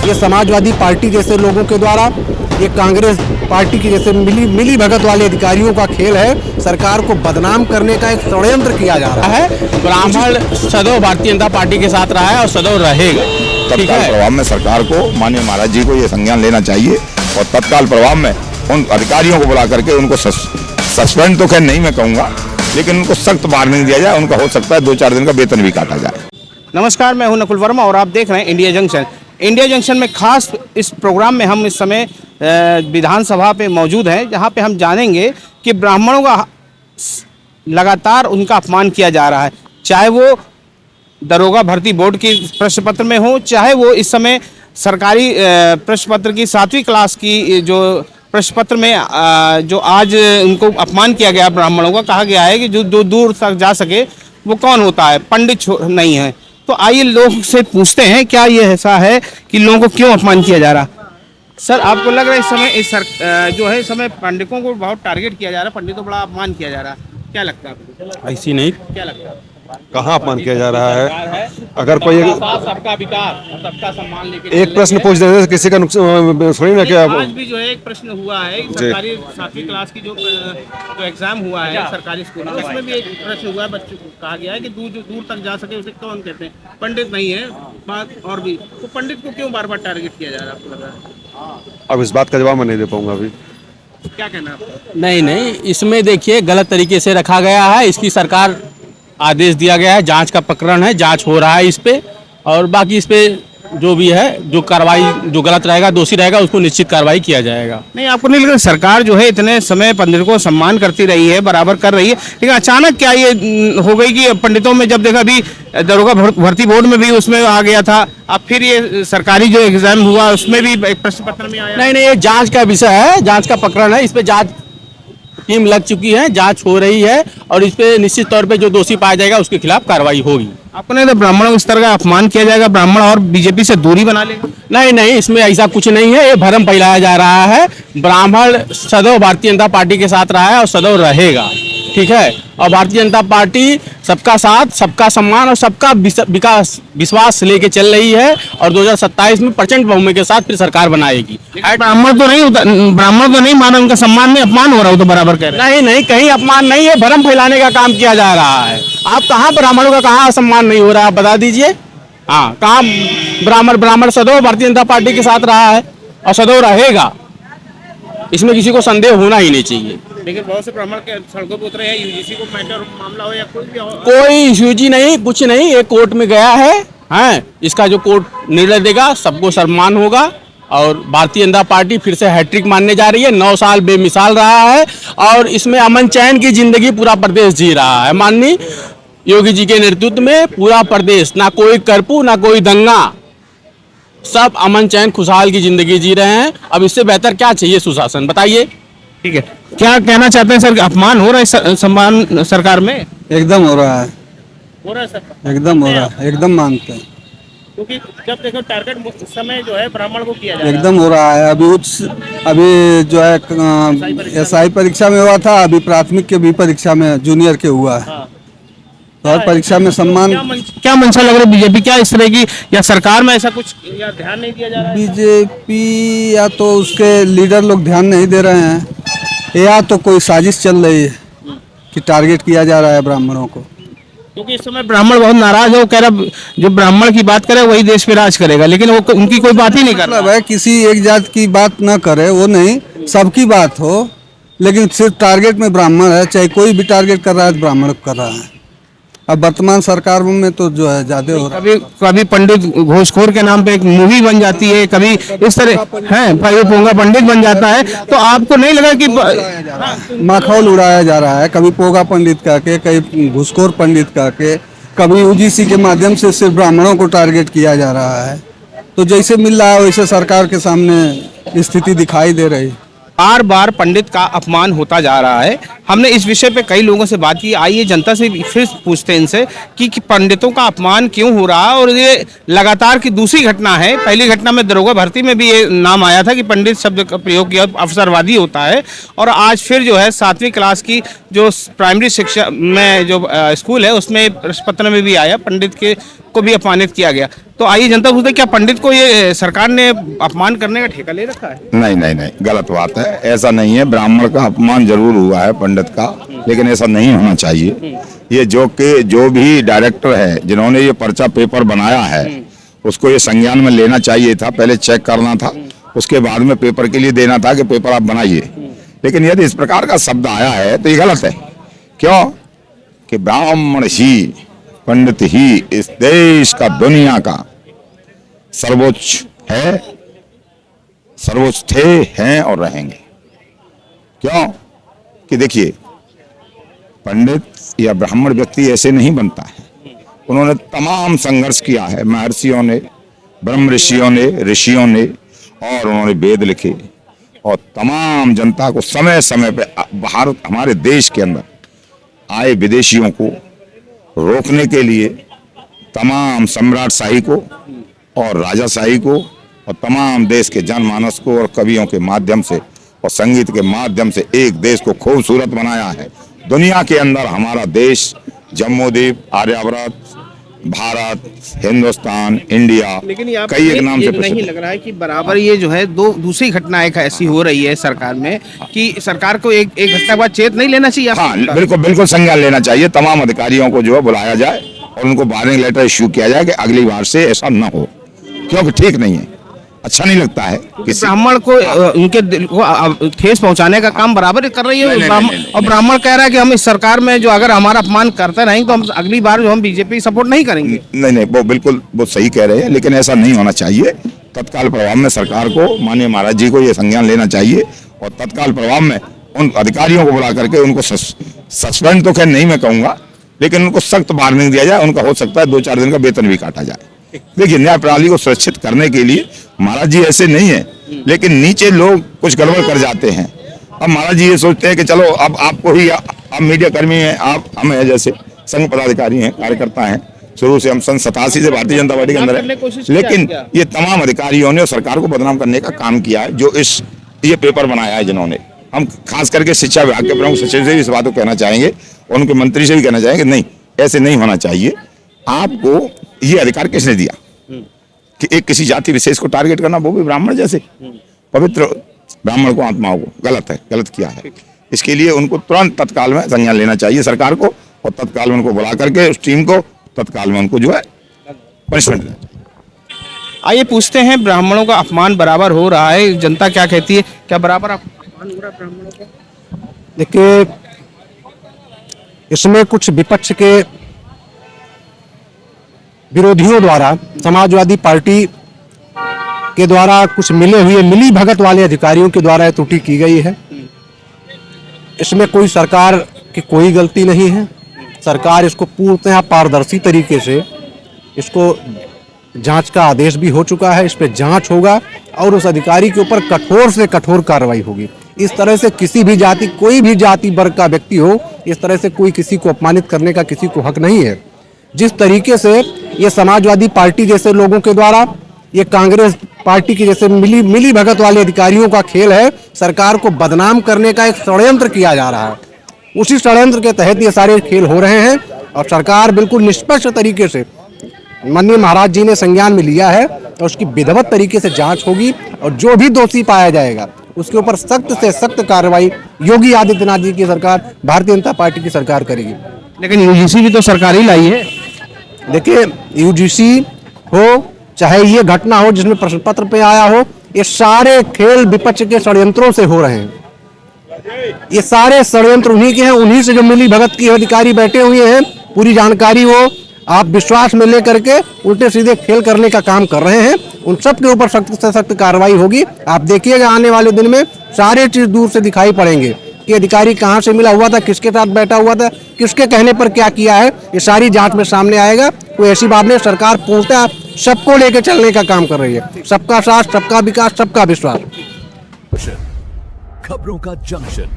ये समाजवादी पार्टी जैसे लोगों के द्वारा, ये कांग्रेस पार्टी की जैसे मिली भगत वाले अधिकारियों का खेल है। सरकार को बदनाम करने का एक षड्यंत्र किया जा रहा है। ब्राह्मण सदैव भारतीय जनता पार्टी के साथ रहा है और सदैव रहेगा। ठीक है, प्रभाव में सरकार को, माननीय महाराज जी को ये संज्ञान लेना चाहिए और तत्काल प्रभाव में उन अधिकारियों को बुला करके उनको सस्पेंड तो खैर नहीं मैं कहूँगा, लेकिन उनको सख्त वार्निंग दिया जाए। उनका हो सकता है 2-4 दिन का वेतन भी काटा जाए। नमस्कार, मैं हूं नकुल वर्मा और आप देख रहे हैं इंडिया जंक्शन। इंडिया जंक्शन में खास इस प्रोग्राम में हम इस समय विधानसभा पे मौजूद हैं, जहां पे हम जानेंगे कि ब्राह्मणों का लगातार उनका अपमान किया जा रहा है, चाहे वो दरोगा भर्ती बोर्ड की प्रश्न पत्र में हो, चाहे वो इस समय सरकारी प्रश्न पत्र की 7वीं क्लास की जो प्रश्न पत्र में जो आज उनको अपमान किया गया ब्राह्मणों का, कहा गया है कि जो दूर तक जा सके वो कौन होता है, पंडित नहीं है। तो आइए लोग से पूछते हैं क्या ये ऐसा है कि लोगों को क्यों अपमान किया जा रहा। सर, आपको लग रहा है इस समय जो है इस समय पंडितों को बहुत टारगेट किया जा रहा है, पंडितों को बड़ा अपमान किया जा रहा है, क्या लगता है आपको? ऐसी नहीं, क्या लगता है कहाँ अपमान किया जा रहा है? अगर कोई सबका विकास, सबका सम्मान लेके एक प्रश्न पूछ देने से किसी का नुकसान थोड़ी ना। क्या आज भी जो है एक प्रश्न हुआ है सरकारी 7वीं क्लास की जो एग्जाम हुआ है सरकारी स्कूल में, उसमें भी एक प्रश्न हुआ है, बच्चों को कहा गया है कि दूर तक जा सके उसे कौन कहते हैं, पंडित नहीं है। बात और भी, तो पंडित को क्यों बार बार टारगेट किया जा रहा है आपको लग रहा है? अब इस बात का जवाब मैं नहीं दे पाऊंगा अभी। क्या कहना है आपको? नहीं, इसमें देखिए गलत तरीके से रखा गया है। इसकी सरकार आदेश दिया गया है, जांच का प्रकरण है, जांच हो रहा है इस पे, और बाकी इस पे जो भी है, जो कार्रवाई, जो गलत रहेगा, दोषी रहेगा, उसको निश्चित कार्रवाई किया जाएगा। नहीं, आपको नहीं लगता सरकार जो है इतने समय पंडितों को सम्मान करती रही है, बराबर कर रही है, लेकिन अचानक क्या ये हो गई कि पंडितों में, जब देखा अभी दरोगा भर्ती बोर्ड में भी उसमें आ गया था, अब फिर ये सरकारी जो एग्जाम हुआ उसमें भी एक प्रश्न पत्र में आया? नहीं, ये जांच का विषय है, जांच का प्रकरण है, इस पे जांच टीम लग चुकी है, जांच हो रही है, और इस पे निश्चित तौर पे जो दोषी पाया जाएगा उसके खिलाफ कार्रवाई होगी। आपको नहीं तो ब्राह्मणों को इस तरह का अपमान किया जाएगा, ब्राह्मण और बीजेपी से दूरी बना लेगा? नहीं, इसमें ऐसा कुछ नहीं है, ये भ्रम फैलाया जा रहा है। ब्राह्मण सदैव भारतीय जनता पार्टी के साथ रहा है और सदैव रहेगा। ठीक है, और भारतीय जनता पार्टी सबका साथ, सबका सम्मान और सबका विकास विश्वास लेके चल रही है, और 2027 में प्रचंड बहुमत के साथ फिर सरकार बनाएगी। ब्राह्मण तो नहीं माना, उनका सम्मान में अपमान हो रहा हो तो बराबर कह रहे हैं। नहीं, कहीं अपमान नहीं है, भ्रम फैलाने का काम किया जा रहा है। आप कहाँ ब्राह्मणों का कहाँ सम्मान नहीं हो रहा है, आप बता दीजिए। हाँ, कहाँ ब्राह्मण सदैव भारतीय जनता पार्टी के साथ रहा है और सदैव रहेगा, इसमें किसी को संदेह होना ही नहीं चाहिए। लेकिन बहुत से ब्राह्मण के सड़कों पर उतरे हैं, यूजीसी को मैटर मामला हो या कोई भी हो, कोई यूजी नहीं, कुछ नहीं, ये कोर्ट में गया है, इसका जो कोर्ट निर्णय देगा सबको सम्मान होगा, और भारतीय जनता पार्टी फिर से हैट्रिक मानने जा रही है। 9 साल बेमिसाल रहा है, और इसमें अमन चैन की जिंदगी पूरा प्रदेश जी रहा है। माननीय योगी जी के नेतृत्व में पूरा प्रदेश, ना कोई कर्फ्यू, ना कोई दंगा, सब अमन चैन खुशहाल की जिंदगी जी रहे हैं। अब इससे बेहतर क्या चाहिए सुशासन, बताइए। ठीक है, क्या कहना चाहते हैं सर? अपमान हो रहा है सम्मान सरकार में? एकदम हो रहा है, हो रहा है सर, एकदम हो रहा है, एकदम मानते हैं, क्योंकि जब देखो टारगेट समय जो है ब्राह्मण को किया जा रहा है। एकदम हो रहा है। अभी जो है एसआई परीक्षा में हुआ था, अभी प्राथमिक के भी परीक्षा में जूनियर के हुआ है। तो हर परीक्षा में सम्मान। क्या मंशा लग रहा है बीजेपी, क्या इस तरह की, या सरकार में ऐसा कुछ या ध्यान नहीं दिया जा रहा है? बीजेपी या तो उसके लीडर लोग ध्यान नहीं दे रहे हैं, या तो कोई साजिश चल रही है कि टारगेट किया जा रहा है ब्राह्मणों को। क्योंकि इस समय ब्राह्मण बहुत नाराज है, वो कह रहा जो ब्राह्मण की बात करे वही देश पे राज करेगा, लेकिन वो उनकी कोई बात ही नहीं कर रहा है। किसी एक जात की बात न करे, वो नहीं, सबकी बात हो, लेकिन सिर्फ टारगेट में ब्राह्मण है, चाहे कोई भी टारगेट कर रहा है ब्राह्मण को कर रहा है। अब वर्तमान सरकार में तो जो है ज्यादा हो रहा है। कभी पंडित घूसखोर के नाम पे एक मूवी बन जाती है, कभी इस तरह है भाई पोंगा पंडित बन जाता है, तो आपको नहीं लगा कि माखौल उड़ाया जा रहा है? कभी पोगा पंडित का के, कभी घूसखोर पंडित का के, कभी यूजीसी के माध्यम से सिर्फ ब्राह्मणों को टारगेट किया जा रहा है। तो जैसे मिल रहा है वैसे सरकार के सामने स्थिति दिखाई दे रही है। बार बार पंडित का अपमान होता जा रहा है। हमने इस विषय पे कई लोगों से बात की, आइए जनता से फिर पूछते हैं इनसे कि पंडितों का अपमान क्यों हो रहा है, और ये लगातार की दूसरी घटना है। पहली घटना में दरोगा भर्ती में भी ये नाम आया था कि पंडित शब्द का प्रयोग किया अवसरवादी होता है, और आज फिर जो है 7वीं क्लास की जो प्राइमरी शिक्षा में जो स्कूल है उसमें प्रश्न पत्र में भी आया पंडित के को भी अपमानित किया गया। तो आइए जनता पूछते क्या पंडित को ये सरकार ने अपमान करने का ठेका ले रखा है? नहीं नहीं नहीं, गलत बात है, ऐसा नहीं है। ब्राह्मण का अपमान जरूर हुआ है पंडित का, लेकिन ऐसा नहीं होना चाहिए। ये जो भी डायरेक्टर है जिन्होंने ये पर्चा पेपर बनाया है, उसको ये संज्ञान में लेना चाहिए था, पहले चेक करना था, उसके बाद में पेपर के लिए देना था कि पेपर आप बनाइए। लेकिन यदि इस प्रकार का शब्द आया है तो ये गलत है। क्यों कि ब्राह्मण ही, पंडित ही इस देश का, दुनिया का सर्वोच्च है, सर्वोच्च थे, हैं और रहेंगे। क्यों कि देखिए, पंडित या ब्राह्मण व्यक्ति ऐसे नहीं बनता है। उन्होंने तमाम संघर्ष किया है, महर्षियों ने, ब्रह्म ऋषियों ने और उन्होंने वेद लिखे और तमाम जनता को समय समय पे भारत, हमारे देश के अंदर आए विदेशियों को रोकने के लिए तमाम सम्राटशाही को और राजाशाही को और तमाम देश के जनमानस को और कवियों के माध्यम से और संगीत के माध्यम से एक देश को खूबसूरत बनाया है। दुनिया के अंदर हमारा देश जम्मूद्वीप, आर्यावर्त, भारत, हिंदुस्तान, इंडिया, लेकिन यहाँ कई एक नाम से नहीं प्रसिद्ध लग रहा है कि बराबर ये जो है दो दूसरी घटना एक ऐसी हो रही है सरकार में कि सरकार को एक घटना के बाद चेत नहीं लेना चाहिए? हाँ, बिल्कुल बिल्कुल संज्ञान लेना चाहिए। तमाम अधिकारियों को जो है बुलाया जाए और उनको वार्निंग लेटर इश्यू किया जाए कि अगली बार से ऐसा न हो, क्योंकि ठीक नहीं है, अच्छा नहीं लगता है। ब्राह्मण को उनके दिल को ठेस पहुंचाने का काम बराबर कर रही है और ब्राह्मण कह रहा है कि हम इस सरकार में जो अगर हमारा अपमान करते रहेंगे तो हम अगली बार जो हम बीजेपी सपोर्ट नहीं करेंगे। नहीं, वो बिल्कुल वो सही कह रहे हैं, लेकिन ऐसा नहीं होना चाहिए। तत्काल प्रभाव में सरकार को, माननीय महाराज जी को ये संज्ञान लेना चाहिए और तत्काल प्रभाव में उन अधिकारियों को बुला करके उनको सस्पेंड तो खैर नहीं मैं कहूँगा, लेकिन उनको सख्त वार्निंग दिया जाए। उनका हो सकता है 2-4 दिन का वेतन भी काटा जाए। देखिए, न्याय प्रणाली को सुरक्षित करने के लिए महाराज जी ऐसे नहीं है, लेकिन नीचे लोग कुछ गड़बड़ कर जाते हैं। अब महाराज जी ये सोचते हैं कि चलो अब आपको ही, आप मीडिया कर्मी हैं, आप हम हैं जैसे संघ पदाधिकारी हैं, कार्यकर्ता हैं, शुरू से हम सन 87 से भारतीय जनता पार्टी के अंदर है, लेकिन ये तमाम अधिकारियों ने सरकार को बदनाम करने का काम किया है। जो ये पेपर बनाया है जिन्होंने, हम खास करके शिक्षा विभाग के प्रमुख सचिव से भी इस बात को कहना चाहेंगे और उनके मंत्री से भी कहना चाहेंगे, नहीं ऐसे नहीं होना चाहिए। आपको ये अधिकार किसने दिया कि एक किसी जाति विशेष को टारगेट करना, वो भी ब्राह्मण जैसे पवित्र ब्राह्मण को, आत्माओं को? गलत है, गलत किया है। इसके लिए उनको तुरंत तत्काल में संज्ञान लेना चाहिए सरकार को और तत्काल में उनको बुला करके उस टीम को तत्काल में उनको जो है पनिशमेंट देना चाहिए। आइए पूछते हैं, ब्राह्मणों का अपमान बराबर हो रहा है, जनता क्या कहती है? क्या बराबर अपमान हो रहा है ब्राह्मणों का? देखिए, इसमें कुछ विपक्ष के विरोधियों द्वारा, समाजवादी पार्टी के द्वारा, कुछ मिली भगत वाले अधिकारियों के द्वारा त्रुटि की गई है। इसमें कोई सरकार की कोई गलती नहीं है। सरकार इसको पूर्णतः पारदर्शी तरीके से इसको जांच का आदेश भी हो चुका है। इस पर जांच होगा और उस अधिकारी के ऊपर कठोर से कठोर कार्रवाई होगी। इस तरह से किसी भी जाति, कोई भी जाति वर्ग का व्यक्ति हो, इस तरह से कोई किसी को अपमानित करने का किसी को हक नहीं है। जिस तरीके से ये समाजवादी पार्टी जैसे लोगों के द्वारा, ये कांग्रेस पार्टी की जैसे मिली भगत वाले अधिकारियों का खेल है, सरकार को बदनाम करने का एक षड्यंत्र किया जा रहा है। उसी षड्यंत्र के तहत ये सारे खेल हो रहे हैं और सरकार बिल्कुल निष्पक्ष तरीके से, माननीय महाराज जी ने संज्ञान में लिया है और उसकी विधिवत तरीके से जांच होगी और जो भी दोषी पाया जाएगा उसके ऊपर सख्त से सख्त कार्रवाई योगी आदित्यनाथ जी की सरकार, भारतीय जनता पार्टी की सरकार करेगी। लेकिन यूजीसी भी तो सरकार ही लाई है। देखिए, यूजीसी हो चाहे ये घटना हो जिसमें प्रश्न पत्र पे आया हो, ये सारे खेल विपक्ष के षड्यंत्रों से हो रहे हैं। ये सारे षड्यंत्र उन्हीं के हैं, उन्हीं से जो मिली भगत की अधिकारी बैठे हुए हैं, पूरी जानकारी हो, आप विश्वास में लेकर के उल्टे सीधे खेल करने का काम कर रहे हैं। उन सब के ऊपर सख्त से सख्त कार्रवाई होगी। आप देखिएगा आने वाले दिन में सारे चीज दूर से दिखाई पड़ेंगे कि अधिकारी कहाँ से मिला हुआ था, किसके साथ बैठा हुआ था, किसके कहने पर क्या किया है, ये सारी जांच में सामने आएगा। कोई ऐसी बात नहीं, सरकार पूर्णतः सबको लेकर चलने का काम कर रही है। सबका साथ, सबका विकास, सबका विश्वास। खबरों का जंक्शन।